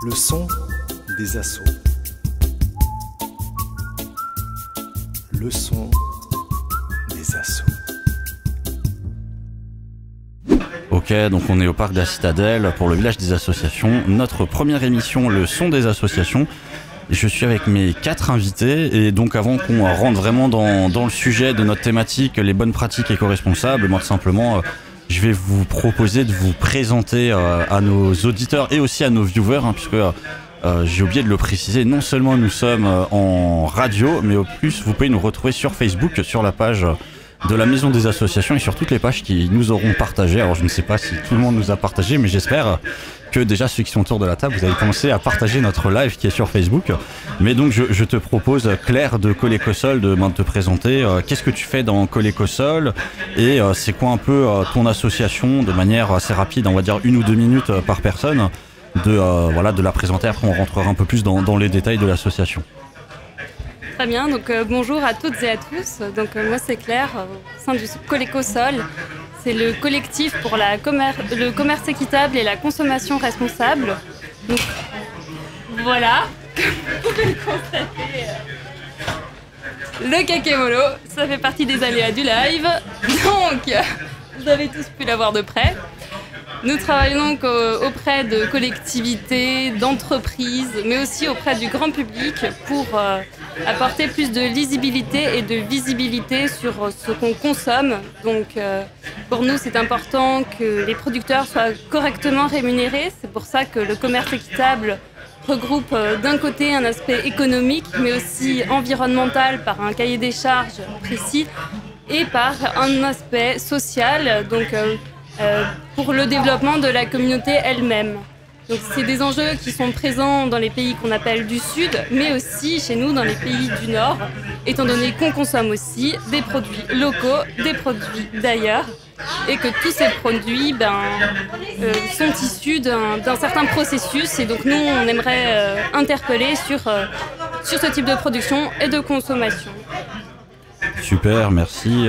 Le son des assauts. Le son des assauts. Ok, donc on est au parc de la Citadelle pour le village des associations. Notre première émission, le son des associations. Je suis avec mes 4 invités et donc avant qu'on rentre vraiment dans le sujet de notre thématique, les bonnes pratiques éco-responsables, moi tout simplement je vais vous proposer de vous présenter à nos auditeurs et aussi à nos viewers, puisque j'ai oublié de le préciser, non seulement nous sommes en radio, mais au plus vous pouvez nous retrouver sur Facebook, sur la page de la Maison des Associations et sur toutes les pages qui nous auront partagé. Alors je ne sais pas si tout le monde nous a partagé, mais j'espère que déjà ceux qui sont autour de la table, vous avez commencé à partager notre live qui est sur Facebook. Mais donc je te propose, Claire de Colécosol, de te présenter. Qu'est-ce que tu fais dans Colécosol et c'est quoi un peu ton association, de manière assez rapide, on va dire 1 ou 2 minutes par personne, de la présenter. Après on rentrera un peu plus dans les détails de l'association. Très bien, donc bonjour à toutes et à tous. Donc moi c'est Claire, au sein du Colécosol. C'est le collectif pour le commerce équitable et la consommation responsable. Donc voilà, comme vous pouvez le constater, le kakemolo, ça fait partie des aléas du live. Donc vous avez tous pu l'avoir de près. Nous travaillons donc auprès de collectivités, d'entreprises, mais aussi auprès du grand public pour apporter plus de lisibilité et de visibilité sur ce qu'on consomme. Donc pour nous, c'est important que les producteurs soient correctement rémunérés. C'est pour ça que le commerce équitable regroupe d'un côté un aspect économique, mais aussi environnemental par un cahier des charges précis et par un aspect social. Donc pour le développement de la communauté elle-même. Donc c'est des enjeux qui sont présents dans les pays qu'on appelle du Sud, mais aussi chez nous dans les pays du Nord, étant donné qu'on consomme aussi des produits locaux, des produits d'ailleurs, et que tous ces produits sont issus d'un certain processus. Et donc nous, on aimerait interpeller sur ce type de production et de consommation. Super, merci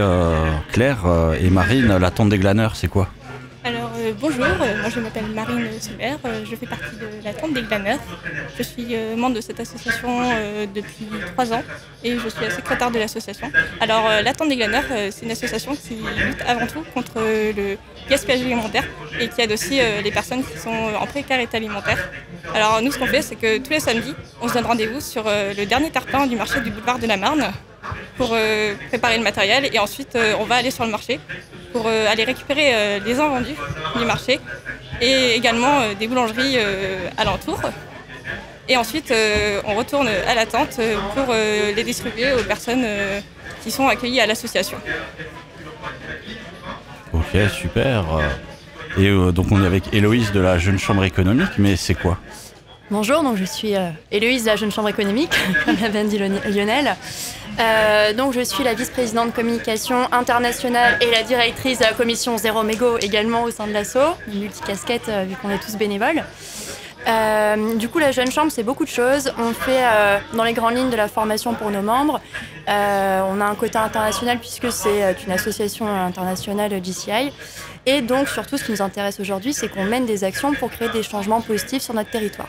Claire. Et Marine, la tente des glaneurs, c'est quoi ? Alors bonjour, moi je m'appelle Marine Sommer, je fais partie de la tente des glaneurs. Je suis membre de cette association depuis 3 ans et je suis la secrétaire de l'association. Alors la tente des glaneurs, c'est une association qui lutte avant tout contre le gaspillage alimentaire et qui aide aussi les personnes qui sont en précarité alimentaire. Alors nous ce qu'on fait, c'est que tous les samedis, on se donne rendez-vous sur le dernier terre-plein du marché du boulevard de la Marne pour préparer le matériel et ensuite on va aller sur le marché pour aller récupérer les invendus du marché et également des boulangeries alentours. Et ensuite, on retourne à la tente pour les distribuer aux personnes qui sont accueillies à l'association. Ok, super. Et donc on est avec Héloïse de la Jeune Chambre économique, mais c'est quoi ? Bonjour, donc je suis Héloïse de la Jeune Chambre économique, comme l'a bien dit Lionel. Donc je suis la vice-présidente communication internationale et la directrice de la commission Zéro Mégot également au sein de l'asso, une multicasquette vu qu'on est tous bénévoles. Du coup la Jeune Chambre c'est beaucoup de choses, on fait dans les grandes lignes de la formation pour nos membres, on a un côté international puisque c'est une association internationale JCI et donc surtout ce qui nous intéresse aujourd'hui c'est qu'on mène des actions pour créer des changements positifs sur notre territoire.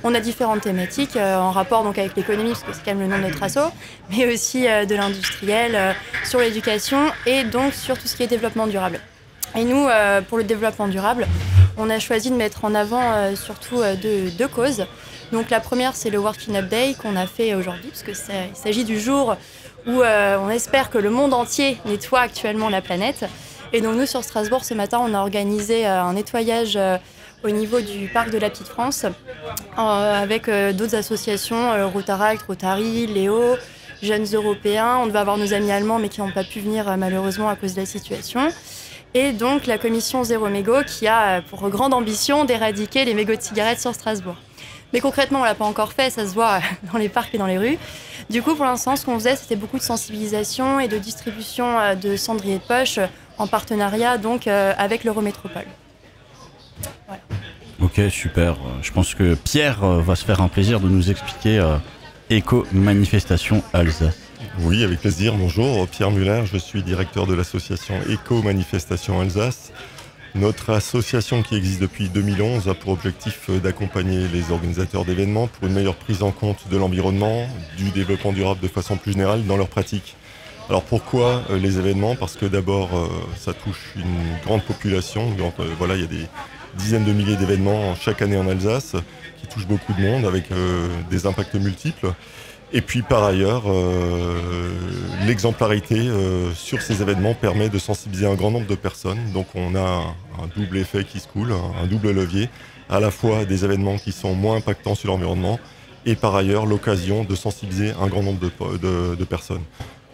On a différentes thématiques en rapport donc avec l'économie, parce que c'est quand même le nom de notre asso, mais aussi de l'industriel, sur l'éducation et donc sur tout ce qui est développement durable. Et nous, pour le développement durable, on a choisi de mettre en avant surtout deux causes. Donc la première, c'est le Working Up Day qu'on a fait aujourd'hui, parce qu'il s'agit du jour où on espère que le monde entier nettoie actuellement la planète. Et donc nous, sur Strasbourg, ce matin, on a organisé un nettoyage au niveau du parc de la Petite France, avec d'autres associations, Rotaract, Rotary, Léo, Jeunes Européens. On devait avoir nos amis allemands, mais qui n'ont pas pu venir malheureusement à cause de la situation. Et donc la commission Zéro Mégot, qui a pour grande ambition d'éradiquer les mégots de cigarettes sur Strasbourg. Mais concrètement, on ne l'a pas encore fait, ça se voit dans les parcs et dans les rues. Du coup, pour l'instant, ce qu'on faisait, c'était beaucoup de sensibilisation et de distribution de cendriers de poche en partenariat donc, avec l'Eurométropole. Voilà. Ok, super. Je pense que Pierre va se faire un plaisir de nous expliquer Éco-Manifestation Alsace. Oui, avec plaisir. Bonjour, Pierre Muller, je suis directeur de l'association Éco-Manifestation Alsace. Notre association qui existe depuis 2011 a pour objectif d'accompagner les organisateurs d'événements pour une meilleure prise en compte de l'environnement, du développement durable de façon plus générale dans leur pratique. Alors pourquoi les événements? Parce que d'abord ça touche une grande population, donc voilà, il y a des dizaines de milliers d'événements chaque année en Alsace qui touchent beaucoup de monde avec des impacts multiples. Et puis par ailleurs, l'exemplarité sur ces événements permet de sensibiliser un grand nombre de personnes. Donc on a un double effet qui se coule, un double levier, à la fois des événements qui sont moins impactants sur l'environnement et par ailleurs l'occasion de sensibiliser un grand nombre de personnes.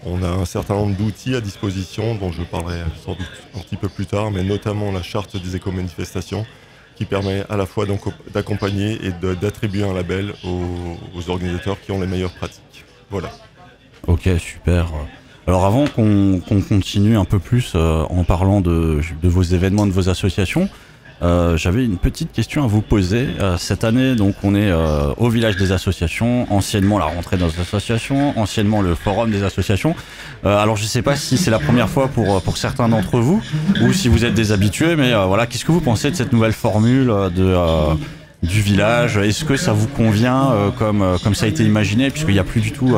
On a un certain nombre d'outils à disposition dont je parlerai sans doute un petit peu plus tard, mais notamment la charte des éco-manifestations qui permet à la fois d'accompagner et d'attribuer un label aux organisateurs qui ont les meilleures pratiques. Voilà. Ok, super. Alors avant qu'on continue un peu plus en parlant de vos événements, de vos associations, j'avais une petite question à vous poser. Cette année, donc, on est au village des associations, anciennement la rentrée des associations, anciennement le forum des associations. Alors je ne sais pas si c'est la première fois pour certains d'entre vous ou si vous êtes des habitués, mais voilà, qu'est-ce que vous pensez de cette nouvelle formule du village? Est-ce que ça vous convient comme ça a été imaginé, puisqu'il n'y a plus du tout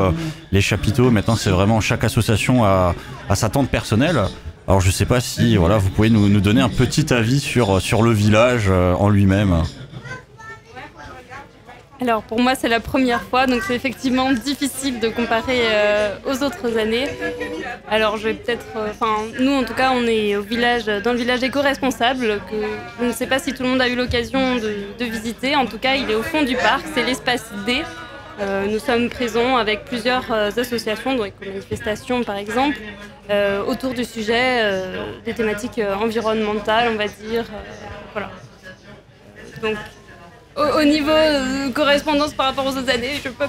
les chapiteaux, maintenant c'est vraiment chaque association à sa tente personnelle. Alors je ne sais pas si voilà, vous pouvez nous donner un petit avis sur le village en lui-même. Alors pour moi c'est la première fois, donc c'est effectivement difficile de comparer aux autres années. Alors je vais peut-être, nous en tout cas on est dans le village éco-responsable, que je ne sais pas si tout le monde a eu l'occasion de visiter. En tout cas il est au fond du parc, c'est l'espace D. Nous sommes présents avec plusieurs associations, donc éco-manifestations par exemple, autour du sujet des thématiques environnementales, on va dire. Voilà. Donc au niveau correspondance par rapport aux autres années, je peux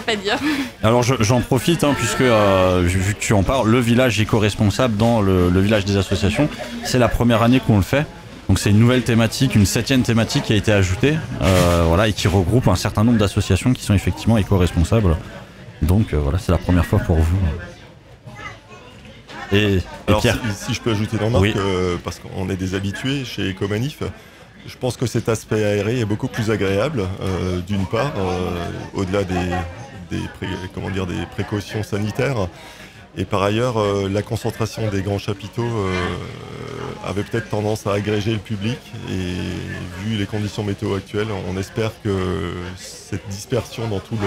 pas dire. Alors j'en profite puisque vu que tu en parles, le village éco-responsable dans le village des associations, c'est la première année qu'on le fait. Donc c'est une nouvelle thématique, une 7e thématique qui a été ajoutée, voilà, et qui regroupe un certain nombre d'associations qui sont effectivement éco-responsables. Donc voilà, c'est la première fois pour vous. Et alors, Pierre, si je peux ajouter une remarque, oui. Parce qu'on est des habitués chez Ecomanif, je pense que cet aspect aéré est beaucoup plus agréable, d'une part, au-delà des précautions sanitaires. Et par ailleurs, la concentration des grands chapiteaux avait peut-être tendance à agréger le public. Et vu les conditions météo actuelles, on espère que cette dispersion dans tout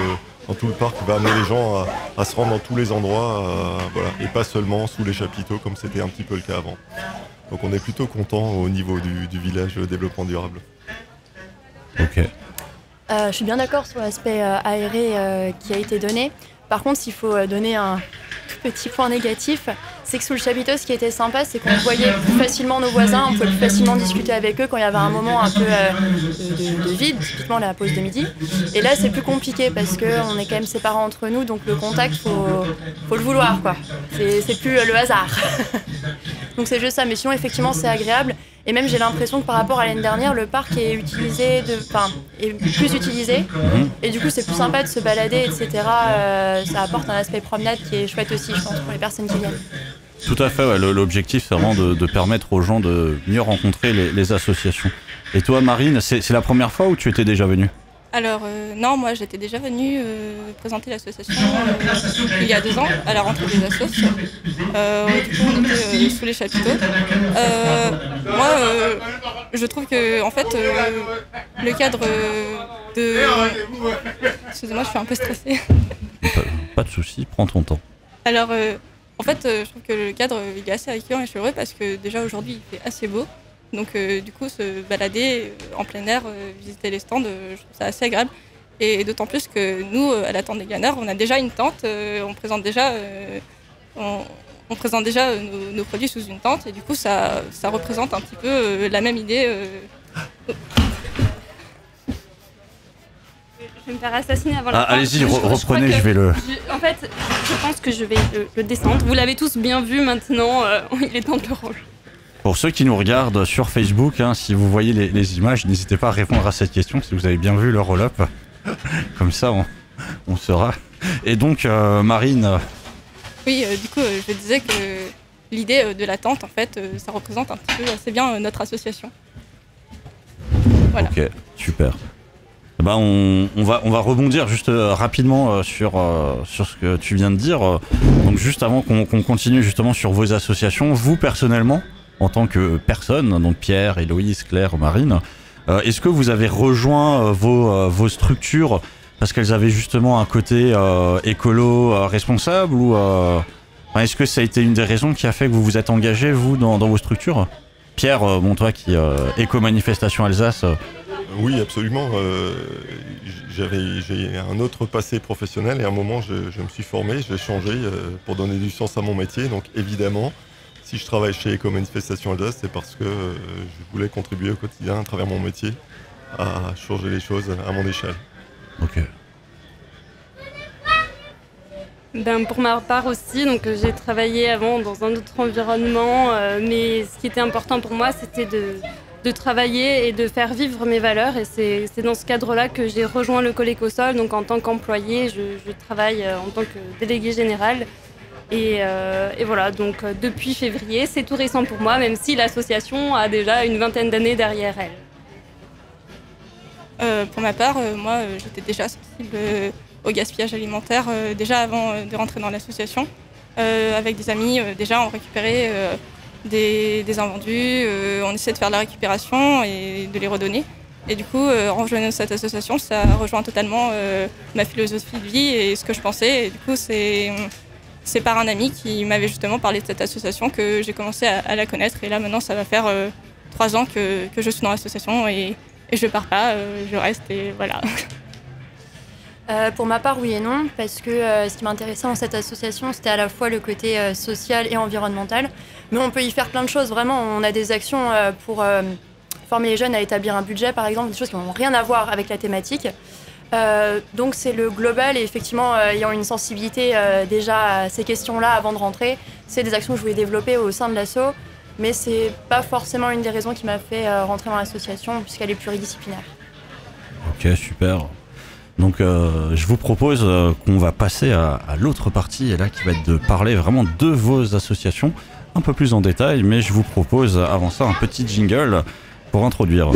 le parc va amener les gens à se rendre dans tous les endroits, voilà, et pas seulement sous les chapiteaux comme c'était un petit peu le cas avant. Donc on est plutôt content au niveau du village développement durable. Ok. Je suis bien d'accord sur l'aspect aéré qui a été donné. Par contre, s'il faut donner un petit point négatif, c'est que sous le chapiteau, ce qui était sympa, c'est qu'on voyait plus facilement nos voisins, on pouvait plus facilement discuter avec eux quand il y avait un moment un peu de vide, typiquement la pause de midi. Et là, c'est plus compliqué parce qu'on est quand même séparés entre nous, donc le contact, faut le vouloir, quoi. C'est plus le hasard. Donc c'est juste ça, mais sinon, effectivement, c'est agréable. Et même, j'ai l'impression que par rapport à l'année dernière, le parc est est plus utilisé. Et du coup, c'est plus sympa de se balader, etc. Ça apporte un aspect promenade qui est chouette aussi, je pense, pour les personnes qui viennent. Tout à fait, ouais. L'objectif, c'est vraiment de permettre aux gens de mieux rencontrer les associations. Et toi, Marine, c'est la première fois ou tu étais déjà venue? Alors non, moi j'étais déjà venue présenter l'association il y a 2 ans à la rentrée des assos. Du coup on était sous les chapiteaux. Moi je trouve que en fait le cadre de... Excusez-moi, je suis un peu stressée. Pas de souci, prends ton temps. Alors en fait je trouve que le cadre il est assez accueillant et chaleureux parce que déjà aujourd'hui il fait assez beau. Donc du coup se balader en plein air, visiter les stands, je trouve ça assez agréable. Et d'autant plus que nous, à la tente des Glaneurs, on a déjà une tente, on présente déjà nos produits sous une tente et du coup ça représente un petit peu la même idée. Je vais me faire assassiner avant la fin. Allez-y, reprenez, je vais le... En fait, je pense que je vais le descendre. Vous l'avez tous bien vu maintenant, il est temps de le ranger. Pour ceux qui nous regardent sur Facebook, si vous voyez les images, n'hésitez pas à répondre à cette question si vous avez bien vu le roll-up. Comme ça, on saura. Et donc, Marine... Oui, du coup, je disais que l'idée de la tente, en fait, ça représente un petit peu assez bien notre association. Voilà. Ok, super. Bah on va rebondir juste rapidement sur ce que tu viens de dire. Donc juste avant qu'on continue justement sur vos associations, vous personnellement, en tant que personne, donc Pierre, Héloïse, Claire, Marine, est-ce que vous avez rejoint vos structures parce qu'elles avaient justement un côté écolo responsable ou est-ce que ça a été une des raisons qui a fait que vous vous êtes engagé vous dans vos structures? Pierre, bon toi qui éco-manifestation Alsace. Oui, absolument. J'ai un autre passé professionnel et à un moment, je me suis formé, j'ai changé pour donner du sens à mon métier. Donc évidemment, si je travaille chez Éco-Manifestation Alsace, c'est parce que je voulais contribuer au quotidien à travers mon métier à changer les choses à mon échelle. Ok. Ben, pour ma part aussi, donc j'ai travaillé avant dans un autre environnement, mais ce qui était important pour moi, c'était de travailler et de faire vivre mes valeurs. Et c'est dans ce cadre-là que j'ai rejoint le Colécosol. Donc en tant qu'employée, je travaille en tant que déléguée générale. Et voilà, donc depuis février, c'est tout récent pour moi, même si l'association a déjà une 20aine d'années derrière elle. Pour ma part, moi, j'étais déjà sensible au gaspillage alimentaire déjà avant de rentrer dans l'association. Avec des amis, déjà, on récupérait des invendus, on essaie de faire de la récupération et de les redonner. Et du coup, en rejoignant cette association, ça rejoint totalement ma philosophie de vie et ce que je pensais. Et du coup, c'est par un ami qui m'avait justement parlé de cette association que j'ai commencé à la connaître. Et là, maintenant, ça va faire 3 ans que je suis dans l'association et je pars pas, je reste et voilà. Pour ma part, oui et non, parce que ce qui m'intéressait dans cette association, c'était à la fois le côté social et environnemental. Mais on peut y faire plein de choses, vraiment. On a des actions pour former les jeunes à établir un budget, par exemple, des choses qui n'ont rien à voir avec la thématique. Donc c'est le global et effectivement, ayant une sensibilité déjà à ces questions-là avant de rentrer, c'est des actions que je voulais développer au sein de l'asso, mais c'est pas forcément une des raisons qui m'a fait rentrer dans l'association, puisqu'elle est pluridisciplinaire. Ok, super. Donc je vous propose qu'on va passer à l'autre partie, et là qui va être de parler vraiment de vos associations un peu plus en détail, mais je vous propose avant ça un petit jingle pour introduire.